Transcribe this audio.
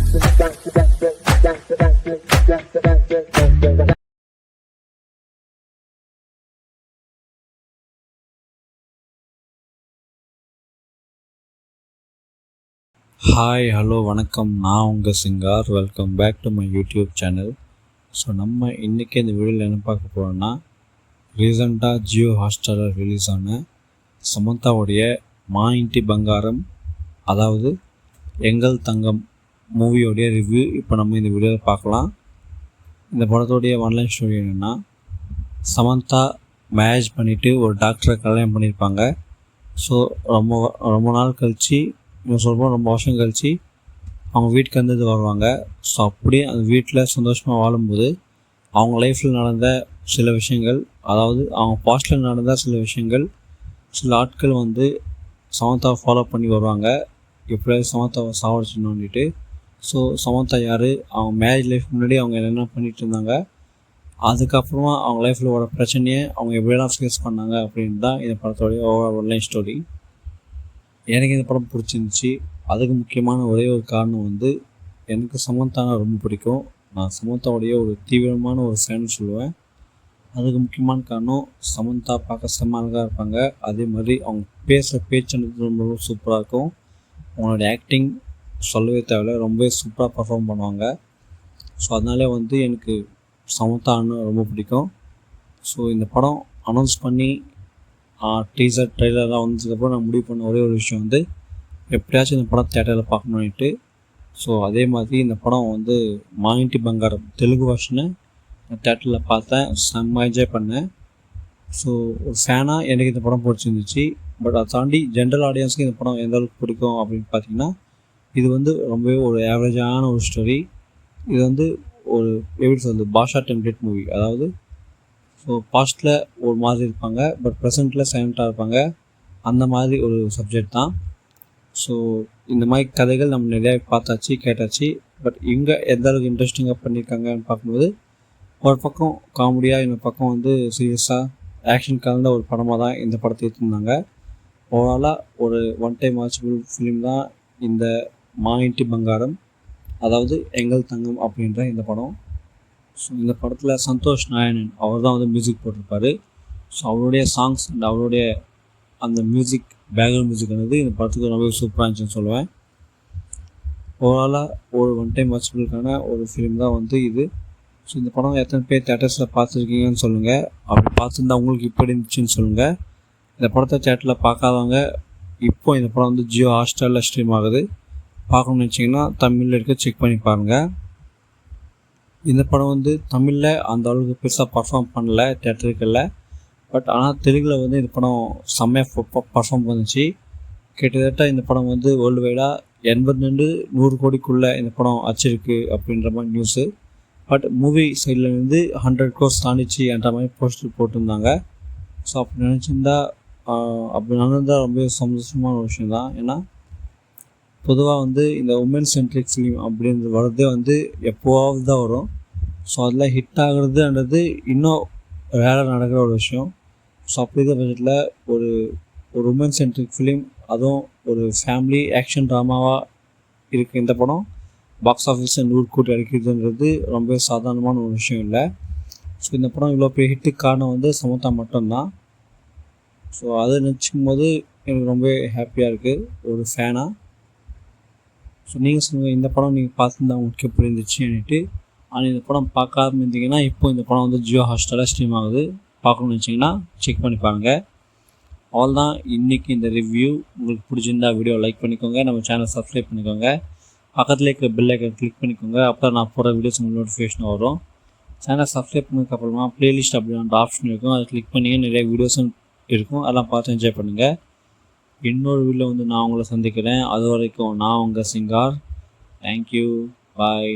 Hi hello வணக்கம், நான் உங்கள் Singar. Welcome back to my YouTube channel. So நம்ம இன்றைக்கி இந்த வீடியோவில் என்ன பார்க்க போகிறோன்னா, ரீசெண்டாக ஜியோ ஹாட்ஸ்டாரில் ரிலீஸ் ஆன சமந்தாவுடைய மா இன்டி பங்காரம், அதாவது எங்கள் தங்கம் மூவியோடைய ரிவ்யூ இப்போ நம்ம இந்த வீடியோவில் பார்க்கலாம். இந்த படத்தோடைய ஒன்லைன் ஸ்டோரி என்னென்னா, சமந்தா மேரேஜ் பண்ணிவிட்டு ஒரு டாக்டரை கல்யாணம் பண்ணியிருப்பாங்க. ஸோ ரொம்ப நாள் கழித்து, இன்னும் சொல்லுவோம் ரொம்ப வருஷம் கழித்து அவங்க வீட்டுக்கு வந்து வருவாங்க. ஸோ அப்படியே அந்த வீட்டில் சந்தோஷமாக வாழும்போது அவங்க லைஃப்பில் நடந்த சில விஷயங்கள், அதாவது அவங்க பாஸ்ட்டில் நடந்த சில விஷயங்கள், சில ஆட்கள் வந்து சமந்தாவை ஃபாலோ பண்ணி வருவாங்க, எப்படியாவது சமந்தாவை சாவடிச்சுன்னுட்டு. ஸோ சமந்தா யார், அவங்க மேரேஜ் லைஃப் முன்னாடி அவங்க என்னென்ன பண்ணிகிட்டு இருந்தாங்க, அதுக்கப்புறமா அவங்க லைஃப்பில் வர பிரச்சனையை அவங்க எப்படியெல்லாம் ஃபேஸ் பண்ணாங்க அப்படின்னு தான் இந்த படத்தோடைய ஓவரால் ஒன்லைன் ஸ்டோரி. எனக்கு இந்த படம் பிடிச்சிருந்துச்சி. அதுக்கு முக்கியமான ஒரே ஒரு காரணம் வந்து, எனக்கு சமந்தானா ரொம்ப பிடிக்கும். நான் சமந்தாவுடைய ஒரு தீவிரமான ஒரு ஃபேன்னு சொல்லுவேன். அதுக்கு முக்கியமான காரணம், சமந்தா பார்க்க செம்ம அழகாக இருப்பாங்க. அதே மாதிரி அவங்க பேசுகிற பேச்சுன்றது ரொம்ப ரொம்ப சூப்பராக இருக்கும். அவங்களோட ஆக்டிங் சொல்லவே தேவையில்லை, ரொம்பவே சூப்பராக பர்ஃபார்ம் பண்ணுவாங்க. ஸோ அதனாலே வந்து எனக்கு சமந்தான்னு ரொம்ப பிடிக்கும். ஸோ இந்த படம் அனௌன்ஸ் பண்ணி டீசர் ட்ரெய்லர்லாம் வந்ததுக்கப்புறம் நான் முடிவு பண்ண ஒரே ஒரு விஷயம் வந்து, எப்படியாச்சும் இந்த படம் தேட்டரில் பார்க்கணுன்ட்டு. ஸோ அதே மாதிரி இந்த படம் வந்து மா இன்டி பங்காரம் தெலுங்கு வெர்ஷனை நான் தேட்டரில் பார்த்தேன், செம்ம என்ஜாய் பண்ணேன். ஸோ ஒரு ஃபேனாக எனக்கு இந்த படம் பிடிச்சிருந்துச்சு. பட் அதை தாண்டி ஜென்ரல் ஆடியன்ஸுக்கு இந்த படம் எந்த அளவுக்கு பிடிக்கும் அப்படின்னு பார்த்தீங்கன்னா, இது வந்து ரொம்பவே ஒரு ஆவரேஜான ஒரு ஸ்டோரி. இது வந்து ஒரு எப்படி சொல்கிறது, பாஷா டெம்ப்ளேட் மூவி. அதாவது ஸோ பாஸ்ட்டில் ஒரு மாதிரி இருப்பாங்க, பட் ப்ரெசென்ட்டில் சைலண்ட்டாக இருப்பாங்க, அந்த மாதிரி ஒரு சப்ஜெக்ட் தான். ஸோ இந்த மாதிரி கதைகள் நம்ம நிறையா பார்த்தாச்சு, கேட்டாச்சு. பட் இங்கே எந்த அளவுக்கு இன்ட்ரெஸ்டிங்காக பண்ணியிருக்காங்கன்னு பார்க்கும்போது, ஒரு பக்கம் காமெடியாக, இந்த பக்கம் வந்து சீரியஸாக ஆக்ஷன் கலந்த ஒரு படமாக தான் இந்த படத்தை எடுத்துருந்தாங்க. ஓவராலாக ஒரு ஒன் டைம் வாட்சபிள் ஃபிலிம் தான் இந்த மா இன்டி பங்காரம், அதாவது எங்கள் தங்கம் அப்படின்ற இந்த படம். ஸோ இந்த படத்தில் சந்தோஷ் நாராயணன் அவர் தான் வந்து மியூசிக் போட்டிருப்பார். ஸோ அவருடைய சாங்ஸ் அண்ட் அவருடைய அந்த மியூசிக், பேக்ரவுண்ட் மியூசிக் வந்து இந்த படத்துக்கு ரொம்ப சூப்பராக இருந்துச்சுன்னு சொல்லுவேன். ஓவராலாக ஒரு ஒன் டைம் வாட்சபிளுக்கான ஒரு ஃபிலிம் தான் வந்து இது. ஸோ இந்த படம் எத்தனை பேர் தேட்டர்ஸில் பார்த்துருக்கீங்கன்னு சொல்லுங்கள். அப்படி பார்த்துருந்தா உங்களுக்கு இப்படி இருந்துச்சுன்னு சொல்லுங்கள். இந்த படத்தை தேட்டரில் பார்க்காதவங்க, இப்போ இந்த படம் வந்து ஜியோ ஹாட்ஸ்டாரில் ஸ்ட்ரீம் ஆகுது, பார்க்கணுன்னு நினச்சிங்கன்னா தமிழில் இருக்க செக் பண்ணி பாருங்கள். இந்த படம் வந்து தமிழில் அந்த அளவுக்கு பெருசாக பர்ஃபார்ம் பண்ணல தேட்டருக்குள்ள. பட் ஆனால் தெலுங்கில் வந்து இந்த படம் செம்மையாக பர்ஃபார்ம் பண்ணுச்சு. கிட்டத்தட்ட இந்த படம் வந்து வேர்ல்டு வைடாக 80-100 கோடிக்குள்ளே இந்த படம் அச்சிருக்கு அப்படின்ற மாதிரி நியூஸு. பட் மூவி சைட்லேருந்து 100 crores தாண்டிச்சு என்ற மாதிரி போஸ்டர் போட்டிருந்தாங்க. ஸோ அப்படி நினச்சிருந்தா, அப்படி நடந்தால் ரொம்ப சந்தோஷமான ஒரு விஷயம் தான். ஏன்னா பொதுவாக வந்து இந்த உமன் சென்ட்ரிக் ஃபிலிம் அப்படின்றது வரதே வந்து எப்போவாவது தான் வரும். ஸோ அதில் ஹிட் ஆகுறதுன்றது இன்னும் ரேராக நடக்கிற ஒரு விஷயம். ஸோ அப்படி இருக்கிற பட்சத்தில் ஒரு உமன் சென்ட்ரிக் ஃபிலிம், அதுவும் ஒரு ஃபேமிலி ஆக்ஷன் ட்ராமாவாக இருக்குது இந்த படம், பாக்ஸ் ஆஃபீஸில் 100 கோடி அடிக்கிறதுன்றது ரொம்ப சாதாரணமான ஒரு விஷயம் இல்லை. ஸோ இந்த படம் இவ்வளோ பெரிய ஹிட்டுக்கு காரணம் வந்து சமந்தா மட்டும்தான். ஸோ அதை நினச்சிக்கும் போது எனக்கு ரொம்ப ஹாப்பியாக இருக்குது ஒரு ஃபேனாக. ஸோ நீங்கள் சொல்லுங்கள், இந்த படம் நீங்கள் பார்த்துருந்தா உங்களுக்கு எப்படி இருந்துச்சுன்னுட்டு. ஆனால் இந்த படம் பார்க்காம இருந்தீங்கன்னா, இப்போ இந்த படம் வந்து ஜியோ ஹாட்ஸ்டாரில் ஸ்ட்ரீம் ஆகுது, பார்க்கணுன்னு வச்சிங்கன்னா செக் பண்ணி பாருங்கள். அவள் தான் இன்றைக்கி இந்த ரிவ்யூ. உங்களுக்கு பிடிச்சிருந்தா வீடியோ லைக் பண்ணிக்கோங்க, நம்ம சேனல் சப்ஸ்கிரைப் பண்ணிக்கோங்க, பக்கத்தில் இருக்கிற பெல் ஐக்கன் கிளிக் பண்ணிக்கோங்க. அப்போ நான் போகிற வீடியோஸ் உங்களுக்கு நோட்டிஃபிகேஷன் வரும். சேனல் சப்ஸ்கிரைப் பண்ணதுக்கப்புறமா ப்ளேலிஸ்ட் அப்படின்ற ஆப்ஷன் இருக்கும், அதை கிளிக் பண்ணி நிறைய வீடியோஸும் இருக்கும், அதெல்லாம் பார்த்து என்ஜாய் பண்ணுங்கள். இன்னொரு வீடியோ வந்து நான் உங்களை சந்திக்கிறேன். அது வரைக்கும் நான் உங்கள் சிங்கார். தேங்க்யூ, பாய்.